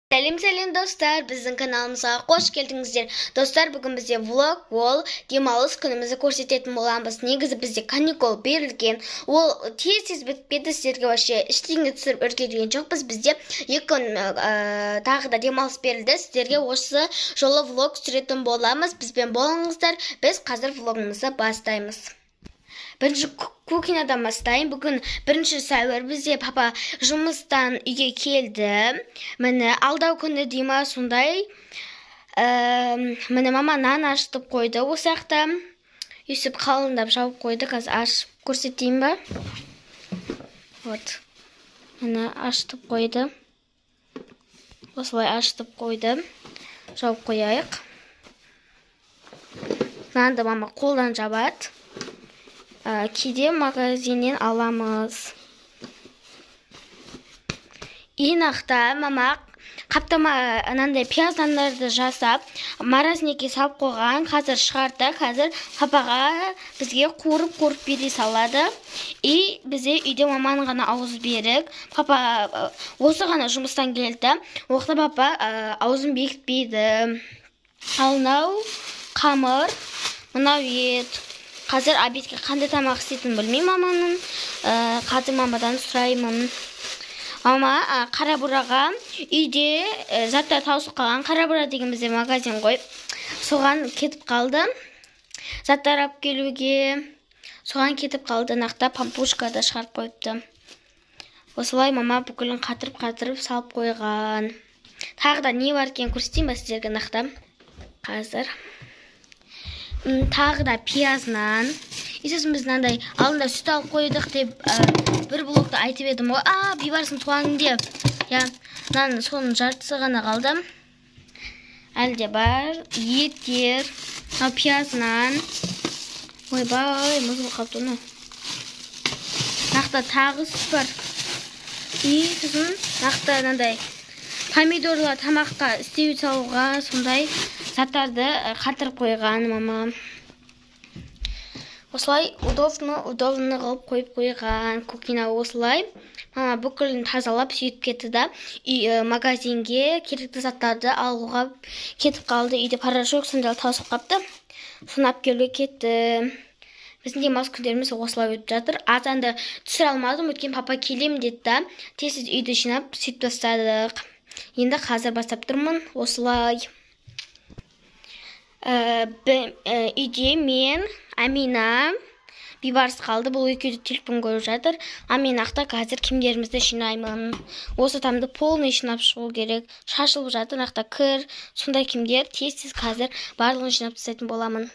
Сәлем достар, біздің каналымызға қош келдіңіздер. Достар, бүгін бізде влог, ол демалыс күнімізді көрсететін боламыз. Негізі бізде каникул берілген. Ол тез бітіп кетті, сіздерге вообще ештеңе түсіріп үлгерген жоқпыз. Бізде 2 күн тағы да демалыс берілді. Сіздерге осы жолы влог түсіретін боламыз. Бізбен болыңыздар. Біз қазір влогымызды бастаймыз. Бірінші кухнядан бастайын. Бүгін 1 сәуір, бізде папа жұмыстан үйге келді. Міне алдау күні дейма сондай. Міне мама нан ашытып қойды. Осы жақта Юсіп қалыңдап жауып қойды. Қазір ашып көрсетейін ба? Вот. Міне ашытып қойды. Осылай ашытып қойды. Жауып қояйық. Нанды мама қолдан жабады. Кейде магазиннен аламыз. Инақта мама қаптама анандай пияздандарды жасап, морозникке салып қойған. Қазір шығарды. Қазір папаға бізге қуырып бере салады. И бізде үйде маманың ғана ауыз берік. Папа осы ғана жұмыстан келді. Оқта папа аузын бекітпейді. Ал мынау қамыр, мынау ет. Қазір обедке қандай тамақ істейтінін білмеймін маманың. Қазір мамадан сұраймын. Мама қарабураға үйде заттар таусып қалған. Қарабура деген бізде магазин ғой. Соған кетіп қалды. Заттар алып келуге. Соған кетіп қалды. Нақта пампушка да шығарып қойыпты. Осылай мама бүкілін қатырып салып қойған. Тағы да не бар екен көрсетейін ба сіздерге нақта. Қазір тағы да пиязнан. Есесін біз мынандай алдында сүт алып қойдық деп бір блокта айтып едім ғой. Бейбарсын туаң деп. Нан соның жартысы ғана қалды. Әлде бар. Еттер. Пиязнан. Ойбай, мұзыл қалды оны. Нақта тағы сүт бар. Сосын нақта мынандай помидорлар тамаққа істеу салуға сондай заттарды қатырып қойған мама. Осылай удобно қылып қойып қойған. Кухня осылай. Мама бүкілін тазалап сөйтіп кетті да. Магазинге керекті заттарды алуға кетіп қалды. Үйде порошок сондай таусып қапты. Соны алып келуге кетті. Біздің демалыс күндеріміз осылай өтіп жатыр. Азанды түсіре алмадым. Өткен папа келем деді да. Тез үйді жинап сөйтіп тастадық. Енді қазір бастап тұрмын. Осылай. Үйде мен, Амина, Бейбарыс қалды. Бұл екеуді телефон көріп жатыр. Мен ақта қазір киімдерімізді жинаймын. Осы тамды полный жинап шығу керек. Шашылып жатыр. Ақта кір, сондай киімдер тез қазір барлығын жинап тастайтын боламын.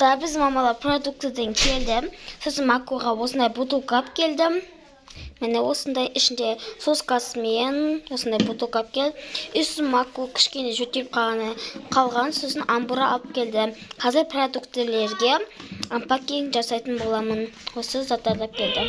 Da biz mamalar produktiden keldim. Soсын Макуға осындай бутылка алып келдім. Міне осындай ішінде соскасымен осындай бутылка алып келдім. Сосын Маку кішкене жөтеліп қалған, сосын амбура алып келдім. Қазір продуктілерге пакинг жасайтын боламын. Осы заттарды алып келдім.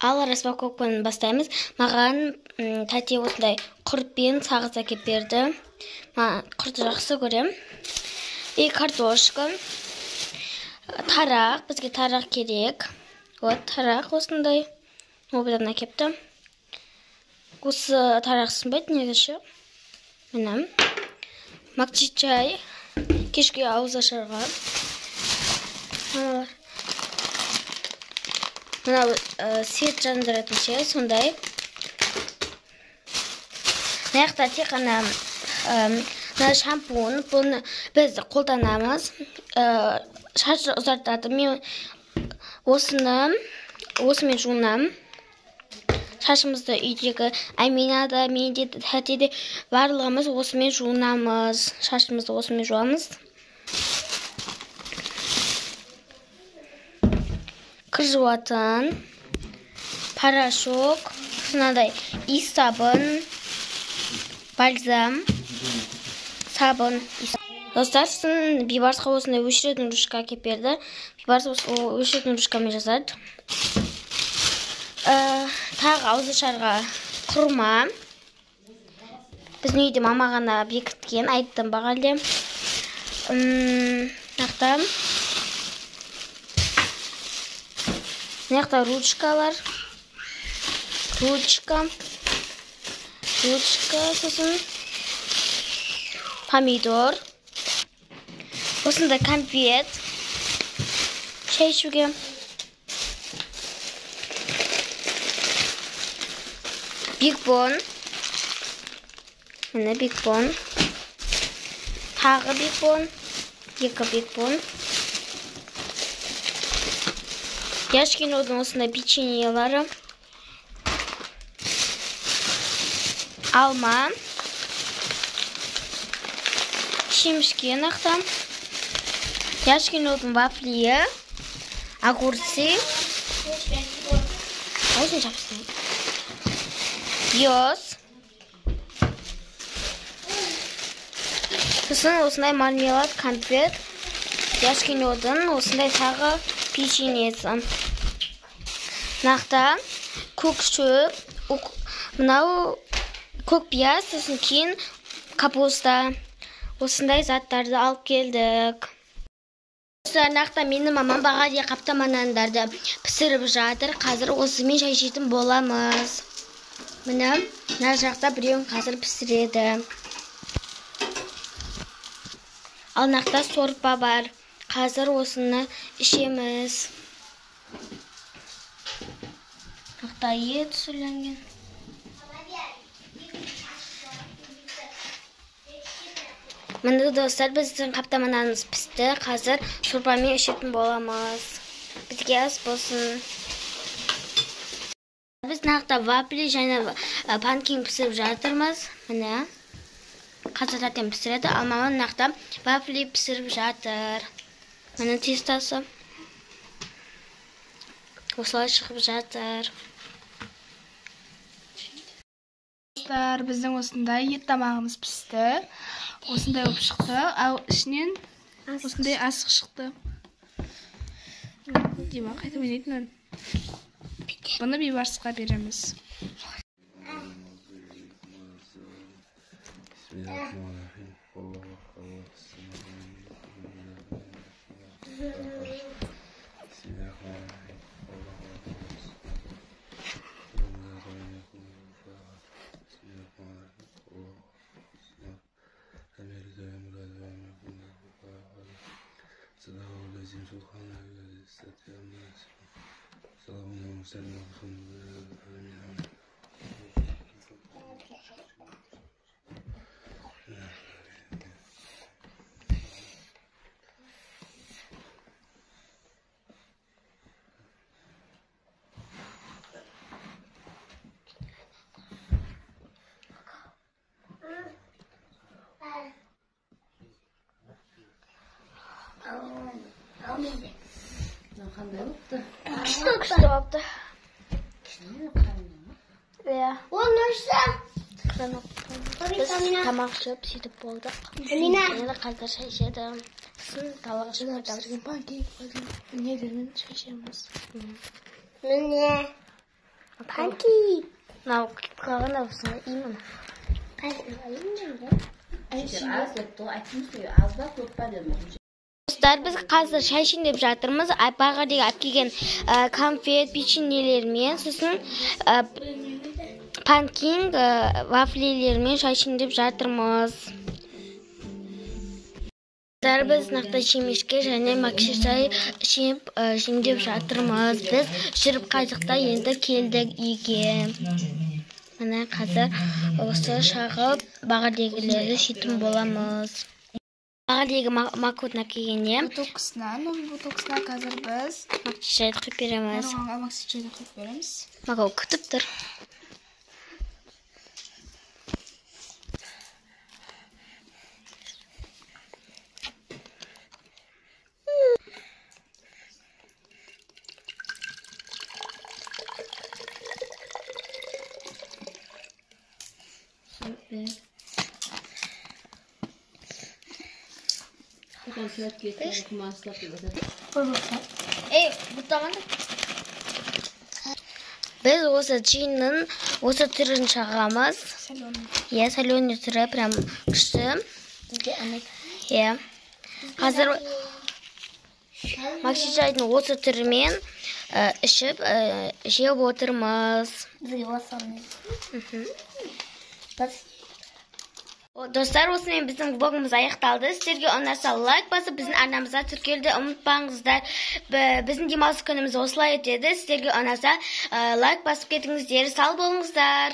Ал распаковканы бастаймыз. Маған тәте осындай құртпен сағыз әкеп берді. Құртты жақсы көрем. И картошка. Тарақ, бізге тарақ керек. Вот, тарақ осындай. Обадан әкепті. Осы тарақ сынбайды негізі. Міне. Макчи чай. Кешке ауыз ашарға. Мына свет жандыратын шай, сондай. Мына тек қана шампунь, бұны біз қолданамыз. Шаш ұзартады. Мен осымен жуынам. Шашымызды үйдегі Әминада, менде тәтеде барлығымыз осымен жуынамыз. Шашымызды осымен жуамыз. Кір жуатын, порошок, мынадай иіс сабын, бальзам, сабын. Достар, сосын бейбарысқа осындай өшіретін ручка әкеп берді. Бейбарыс өшіретін ручкамен жазады. Тағы ауыз ашарға құрма. Біздің үйде мама ғана бекіткен, айттым бағалде. Мына ручкалар. Ручка, сосын помидор. Осында конфет. Шай ішуге. Бигбон. Міне бигбон. Тағы бигбон. Екі бигбон. Яшкинодың осындай печеньелары. Алма. Шемішке нақтам. Яшкинодың вафлиі. Огурцы. Йоз. Сосын осындай мармелад, конфет. Яшкинодың осындай тағы печеньесі. Нақта көк шөп, мынау көк пияз, сосын кейін капуста. Осындай заттарды алып келдік. Нақта менің мамам бағаде қаптама нандарды пісіріп жатыр. Қазір осымен шай ішетін боламыз. Міне, мына жақта біреуін қазір пісіреді. Ал нақта сорпа бар. Қазір осыны ішеміз. Нақта ет түсірленген. Міне достар, біздің қаптама нанымыз пісті. Қазір сорпамен ішетін боламыз. Бізге ас болсын. Біз нақта вафли және панкейк пісіріп жатырмыз. Міне. Қазір тәтем пісіреді, ал мамам нақта вафли пісіріп жатыр. Міне тестасы. Осылай шығып жатыр. Достар, біздің осындай ет тамағымыз пісті. Осындай болып шықты, ал ішінен осындай асық шықты. Дима, қайтып ойнайтын. Бұны бейбарысқа береміз. Qanday o'tdi? Күшті болыпты. Иә. Біз тамақ ішіп сөйтіп болдық. Енді қазір шай ішеді. Сосын далаға шығып Нелермен шай ішеміз. Мынау қалған осыны имін. Az etdi, aytdingiz-ku, az da ko'p pa dedim. Достар, біз қазір шай ішейін деп жатырмыз. Бағардегі алып келген конфет, печеньелермен, сосын панкейк, вафлилермен шай ішейін деп жатырмыз. Достар, біз нақты шемешке және макси шай ішейін деп жатырмыз. Біз жүріп қайтықта енді келдік үйге. Міне қазір осы шағып бағардегілерді шетім боламыз. Бағардегі макутына келгенде Бутоксына қазір біз макси шайды құйып береміз. макси шайды құйып береміз. Мағау күтіп тұр. Konfet getirdim, kumaşlap dedi. Бұттағанды. Біз осы джиннің осы түрін шағамыз. Соленый түрі прям күшті. Қазір макси шайдың осы түрімен ішіп жеп отырмыз. Достар, осымен біздің влогымыз аяқталды. Сіздерге ұнаса лайк басып, біздің арнамызға тіркелуді ұмытпаңыздар. Біздің демалыс күніміз осылай өтеді. Сіздерге ұнаса лайк басып кетіңіздер. Сау болыңыздар.